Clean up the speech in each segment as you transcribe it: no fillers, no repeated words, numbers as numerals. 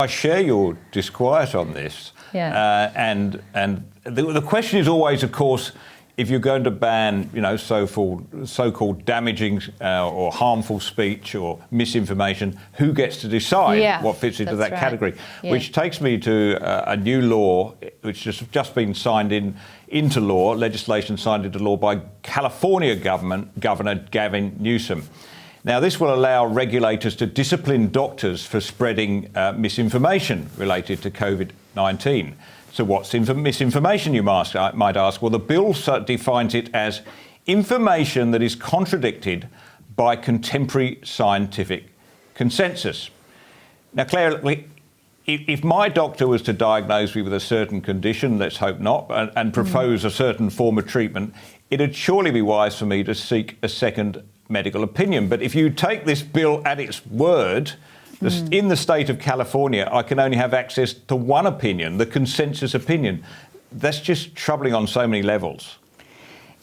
I share your disquiet on this. Yeah. And the question is always, of course, if you're going to ban, so-called damaging or harmful speech or misinformation, who gets to decide what fits into that category? Yeah. Which takes me to a new law which has just been signed into law, legislation signed into law by California Governor Gavin Newsom. Now, this will allow regulators to discipline doctors for spreading misinformation related to COVID-19. So what's misinformation, you might ask? Well, the bill defines it as information that is contradicted by contemporary scientific consensus. Now, Claire, if my doctor was to diagnose me with a certain condition, let's hope not, and propose a certain form of treatment, it'd surely be wise for me to seek a second medical opinion. But if you take this bill at its word, in the state of California, I can only have access to one opinion, the consensus opinion. That's just troubling on so many levels.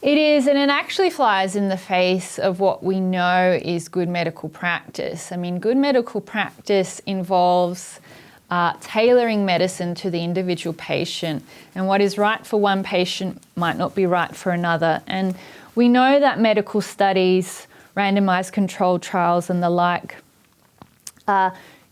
It is, and it actually flies in the face of what we know is good medical practice. I mean, good medical practice involves tailoring medicine to the individual patient, and what is right for one patient might not be right for another. And we know that medical studies, randomised controlled trials and the like,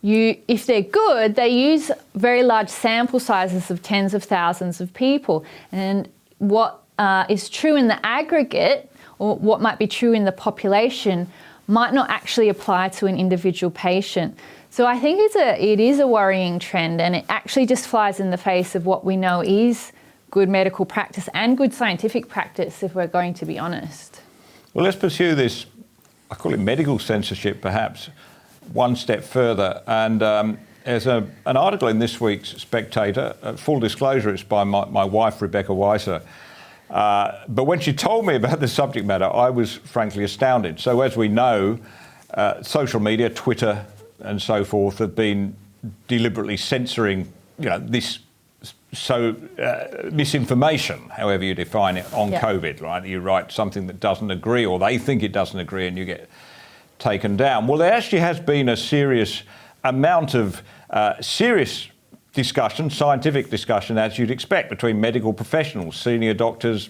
if they're good, they use very large sample sizes of tens of thousands of people. And what is true in the aggregate, or what might be true in the population, might not actually apply to an individual patient. So I think it is a worrying trend, and it actually just flies in the face of what we know is good medical practice and good scientific practice, if we're going to be honest. Well, let's pursue this, I call it medical censorship perhaps, one step further. And there's an article in this week's Spectator. Full disclosure, it's by my wife, Rebecca Weiser. But when she told me about the subject matter, I was frankly astounded. So as we know, social media, Twitter and so forth, have been deliberately censoring, this misinformation, however you define it, on COVID, right? You write something that doesn't agree, or they think it doesn't agree, and you get taken down. Well, there actually has been a serious amount of serious discussion, scientific discussion, as you'd expect, between medical professionals, senior doctors,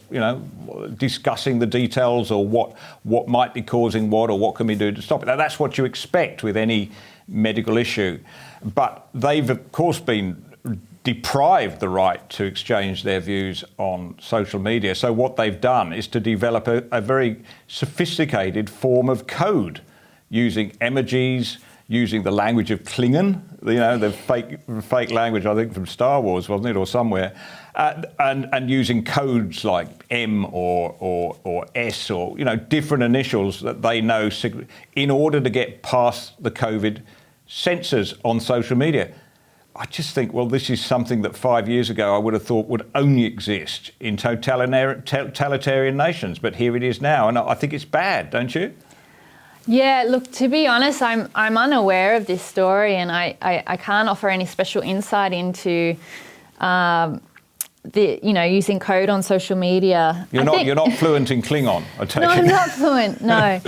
discussing the details or what might be causing what, or what can we do to stop it. Now, that's what you expect with any medical issue. But they've, of course, been deprived the right to exchange their views on social media. So what they've done is to develop a very sophisticated form of code using emojis, using the language of Klingon, the fake language, I think, from Star Wars, wasn't it, or somewhere, and using codes like M or S, or different initials that they know in order to get past the COVID censors on social media. I just think, well, this is something that 5 years ago I would have thought would only exist in totalitarian nations, but here it is now, and I think it's bad, don't you? Yeah, look, to be honest, I'm unaware of this story, and I can't offer any special insight into using code on social media. You're not fluent in Klingon, I take it. No, I'm not fluent, no.